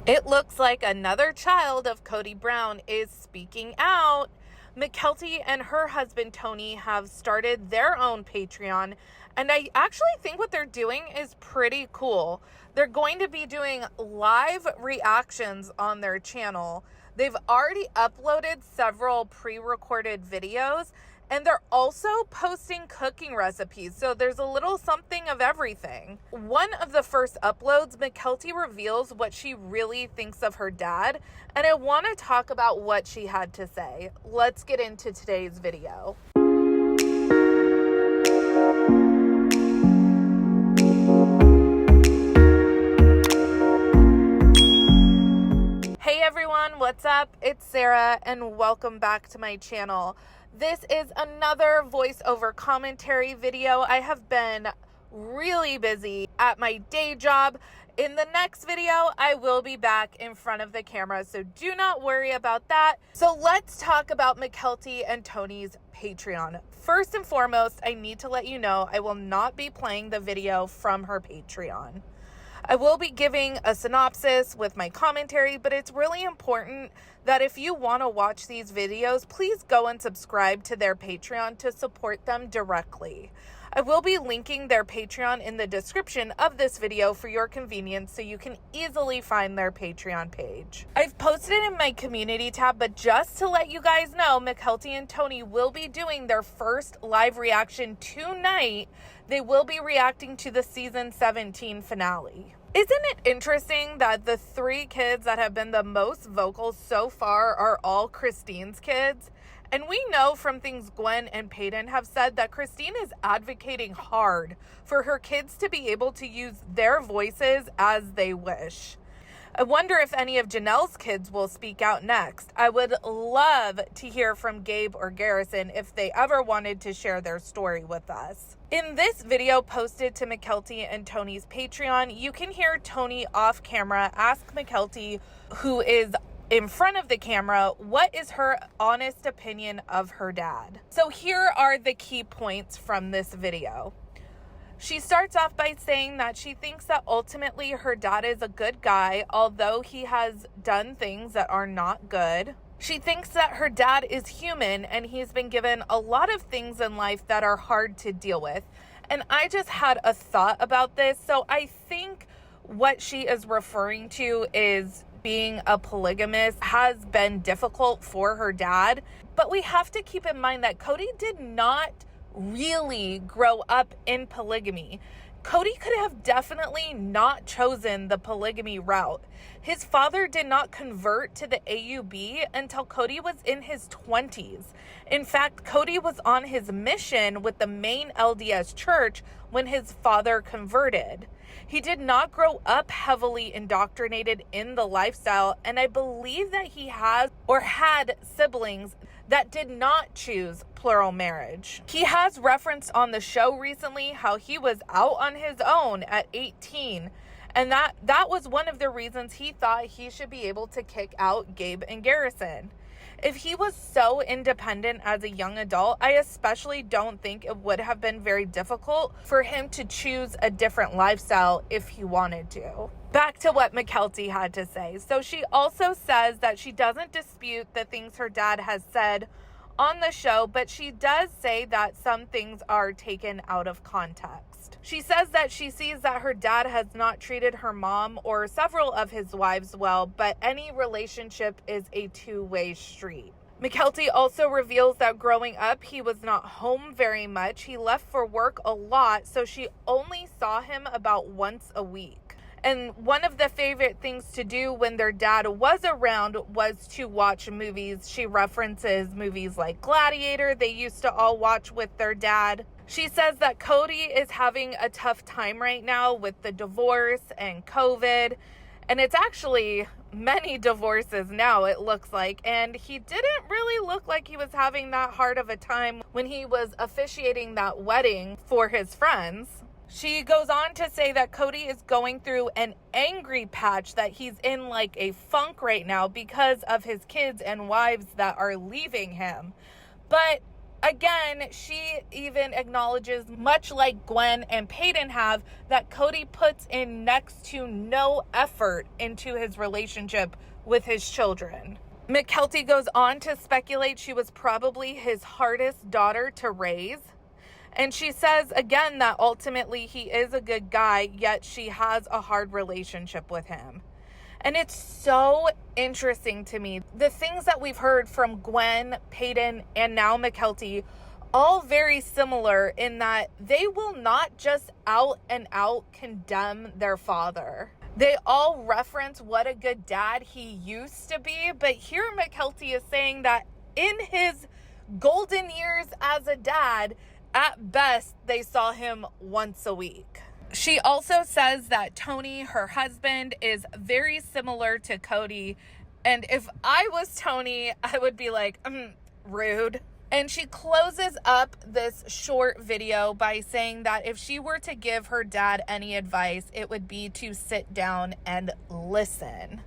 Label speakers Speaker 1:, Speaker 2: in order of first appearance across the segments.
Speaker 1: It looks like another child of Kody Brown is speaking out. Mykelti and her husband Tony have started their own Patreon, and I actually think what they're doing is pretty cool. They're going to be doing live reactions on their channel. They've already uploaded several pre-recorded videos, and they're also posting cooking recipes, so there's a little something of everything. One of the first uploads, Mykelti reveals what she really thinks of her dad, and I want to talk about what she had to say. Let's get into today's video. Hey everyone, what's up? It's Sarah, and welcome back to my channel. This is another voiceover commentary video. I have been really busy at my day job. In the next video, I will be back in front of the camera, so do not worry about that. So let's talk about Mykelti and Tony's Patreon. First and foremost, I need to let you know I will not be playing the video from her Patreon. I will be giving a synopsis with my commentary, but it's really important that if you want to watch these videos, please go and subscribe to their Patreon to support them directly. I will be linking their Patreon in the description of this video for your convenience so you can easily find their Patreon page. I've posted it in my community tab, but just to let you guys know, Mykelti and Tony will be doing their first live reaction tonight. They will be reacting to the season 17 finale. Isn't it interesting that the three kids that have been the most vocal so far are all Christine's kids? And we know from things Gwen and Padron have said that Christine is advocating hard for her kids to be able to use their voices as they wish. I wonder if any of Janelle's kids will speak out next. I would love to hear from Gabe or Garrison if they ever wanted to share their story with us. In this video posted to Mykelti and Tony's Patreon, you can hear Tony off camera ask Mykelti, who is in front of the camera, what is her honest opinion of her dad. So here are the key points from this video. She starts off by saying that she thinks that ultimately her dad is a good guy, although he has done things that are not good. She thinks that her dad is human and he's been given a lot of things in life that are hard to deal with. And I just had a thought about this. So I think what she is referring to is being a polygamist has been difficult for her dad. But we have to keep in mind that Kody did not really grow up in polygamy. Kody could have definitely not chosen the polygamy route. His father did not convert to the AUB until Kody was in his 20s. In fact, Kody was on his mission with the main LDS church when his father converted. He did not grow up heavily indoctrinated in the lifestyle, and I believe that he has or had siblings that did not choose plural marriage. He has referenced on the show recently how he was out on his own at 18, and that was one of the reasons he thought he should be able to kick out Gabe and Garrison. If he was so independent as a young adult, I especially don't think it would have been very difficult for him to choose a different lifestyle if he wanted to. Back to what Mykelti had to say. So she also says that she doesn't dispute the things her dad has said on the show, but she does say that some things are taken out of context. She says that she sees that her dad has not treated her mom or several of his wives well, but any relationship is a two-way street. Mykelti also reveals that growing up, he was not home very much. He left for work a lot, so she only saw him about once a week. And one of the favorite things to do when their dad was around was to watch movies. She references movies like Gladiator they used to all watch with their dad. She says that Kody is having a tough time right now with the divorce and COVID. And it's actually many divorces now, it looks like. And he didn't really look like he was having that hard of a time when he was officiating that wedding for his friends. She goes on to say that Kody is going through an angry patch, that he's in like a funk right now because of his kids and wives that are leaving him. But Again, she even acknowledges, much like Gwen and Padron have, that Kody puts in next to no effort into his relationship with his children. Mykelti goes on to speculate she was probably his hardest daughter to raise. And she says, again, that ultimately he is a good guy, yet she has a hard relationship with him. And it's so interesting to me. The things that we've heard from Gwen, Padron, and now Mykelti, all very similar in that they will not just out and out condemn their father. They all reference what a good dad he used to be, but here Mykelti is saying that in his golden years as a dad, at best, they saw him once a week. She also says that Tony, her husband, is very similar to Kody. And if I was Tony, I would be like, rude. And she closes up this short video by saying that if she were to give her dad any advice, it would be to sit down and listen.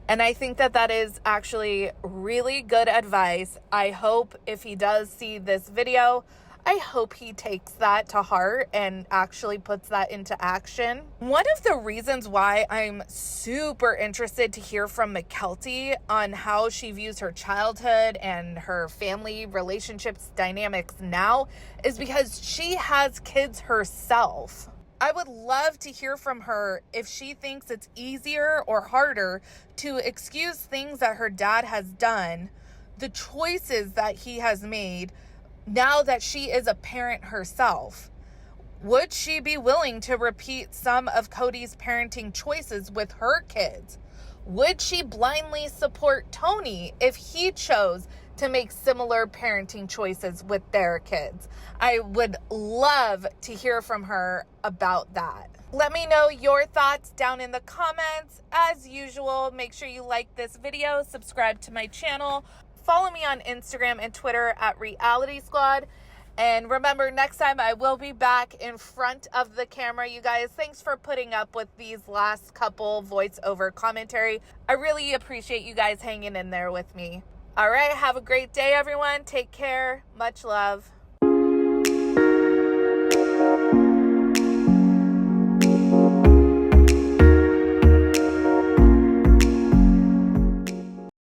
Speaker 1: And I think that that is actually really good advice. I hope if he does see this video, I hope he takes that to heart and actually puts that into action. One of the reasons why I'm super interested to hear from Mykelti on how she views her childhood and her family relationships dynamics now is because she has kids herself. I would love to hear from her if she thinks it's easier or harder to excuse things that her dad has done, the choices that he has made, now that she is a parent herself. Would she be willing to repeat some of Kody's parenting choices with her kids? Would she blindly support Tony if he chose to make similar parenting choices with their kids? I would love to hear from her about that. Let me know your thoughts down in the comments. As usual, make sure you like this video, subscribe to my channel, follow me on Instagram and Twitter at realiteasquad. And remember, next time I will be back in front of the camera, you guys. Thanks for putting up with these last couple voiceover commentary. I really appreciate you guys hanging in there with me. All right, have a great day, everyone. Take care. Much love.